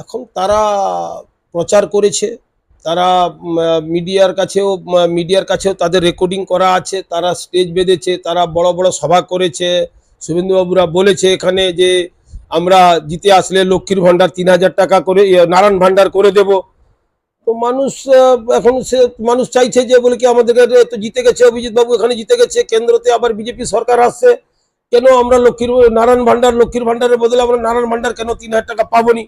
এখন তারা প্রচার করেছে, তারা মিডিয়ার কাছেও তাদের রেকর্ডিং করা আছে, তারা স্টেজ বেঁধেছে, তারা বড় বড় সভা করেছে। শুভেন্দুবাবুরা বলেছে এখানে যে আমরা জিতে আসলে লক্ষ্মীর ভাণ্ডার ৩,০০০ টাকা করে, নারায়ণ ভাণ্ডার করে দেব। তো মানুষ এখন মানুষ চাইছে যে বলে কি আমাদের তো জিতে গেছে, অভিজিৎ বাবু এখানে জিতে গেছে, কেন্দ্রতে আবার বিজেপি সরকার আসছে, কেন আমরা লক্ষ্মীর ভাণ্ডারের বদলে আমরা নারায়ণ ভাণ্ডার কেন ৩,০০০ টাকা পাবনি?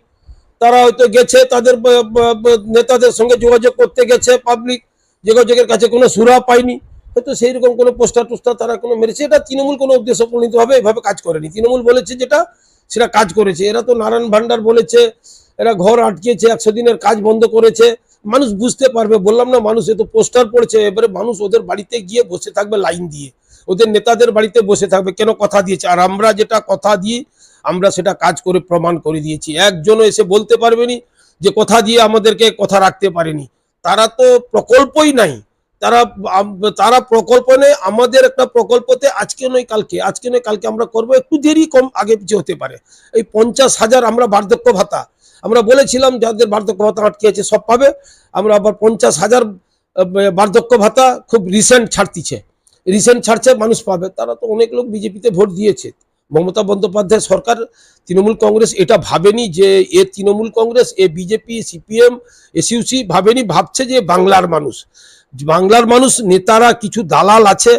তারা হয়তো গেছে, তাদের নেতাদের সঙ্গে যোগাযোগ করতে গেছে, পাবলিক যোগাযোগের কাছে কোনো সুরা পায়নি, হয়তো সেই রকম কোনো পোস্টার তারা কোনো মেরেছে। এটা তৃণমূল কোনো উদ্দেশ্য প্রণীতভাবে এভাবে কাজ করেনি। তৃণমূল বলেছে যেটা সেটা কাজ করেছে। এরা তো নারায়ণ ভাণ্ডার বলেছে, এরা ঘর আটকেছে, 100 দিনের কাজ বন্ধ করেছে। মানুষ বুঝতে পারবে, বললাম না, মানুষ এত পোস্টার পড়ছে, এবারে মানুষ ওদের বাড়িতে গিয়ে বসে থাকবে লাইন দিয়ে, ওদের নেতাদের বাড়িতে বসে থাকবে, কেন কথা দিয়েছে। আর আমরা যেটা কথা দিই আমরা সেটা কাজ করে প্রমাণ করে দিয়েছি। একজনও এসে বলতে পারবেনি যে কথা দিয়ে আমাদেরকে কথা রাখতে পারেনি। তারা তো প্রকল্পই নাই, তারা প্রকল্প নেই। আমাদের একটা প্রকল্পতে আজকে নয় কালকে আমরা করব, একটু দেরি কম আগে পিছিয়ে হতে পারে। এই 50,000 আমরা বার্ধক্য ভাতা, আমরা বলেছিলাম যাদের বার্ধক্য ভাতা আটকে আছে সব পাবে, আমরা আবার 50,000 বার্ধক্য ভাতা খুব রিসেন্ট ছাড়ছে, মানুষ পাবে। তারা তো অনেক লোক বিজেপিতে ভোট দিয়েছে। মমতা বন্দ্যোপাধ্যায় সরকার, তৃণমূল কংগ্রেস এটা ভাবেনি যে Trinamool Congress, BJP, CPM, SUC ভাবেনি, ভাবছে যে বাংলার মানুষ নেতারা কিছু দালাল আছে।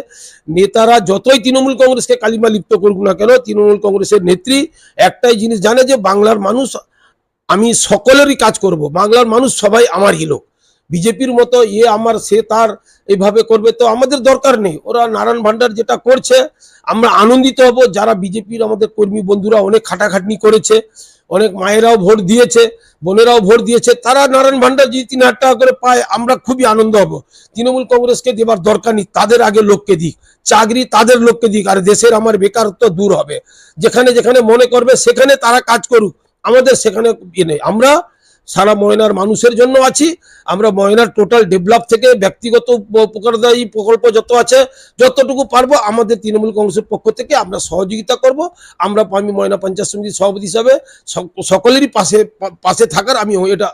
নেতারা যতই তৃণমূল কংগ্রেসকে কালিমা লিপ্ত করুক না কেন, তৃণমূল কংগ্রেসের নেত্রী একটাই জিনিস জানে যে বাংলার মানুষ, আমি সকলেরই কাজ করব, বাংলার মানুষ সবাই আমারই লোক। বিজেপির মতো আমার সে তার এইভাবে করবে তো আমাদের দরকার নেই। ওরা নারায়ণ ভাণ্ডার যেটা করছে আমরা আনন্দিত হব। যারা বিজেপির আমাদের কর্মী বন্ধুরা অনেক খাটাখাটনি করেছে, অনেক মায়েরাও ভোট দিয়েছে, বোনেরাও ভোট দিয়েছে, তারা নারায়ণ ভাণ্ডার যদি ৩,০০০ টাকা করে পায় আমরা খুবই আনন্দ হব। তৃণমূল কংগ্রেসকে দেবার দরকার নেই, তাদের আগে লোককে দিক, চাকরি তাদের লোককে দিক, আর দেশের আমার বেকারত্ব দূর হবে। যেখানে যেখানে মনে করবে সেখানে তারা কাজ করুক, আমাদের সেখানে নেই। আমরা সারা ময়নার মানুষের জন্য আছি। আমরা ময়নার টোটাল ডেভেলপ থেকে ব্যক্তিগত উপকারদায়ী প্রকল্প যত আছে যতটুকু পারবো আমাদের তৃণমূল কংগ্রেসের পক্ষ থেকে আমরা সহযোগিতা করব। আমি ময়না পঞ্চায়েত সমিতির সভাপতি হিসাবে সকলেরই পাশে থাকার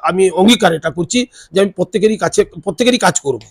আমি অঙ্গীকার এটা করছি যে আমি প্রত্যেকেরই কাজ করব।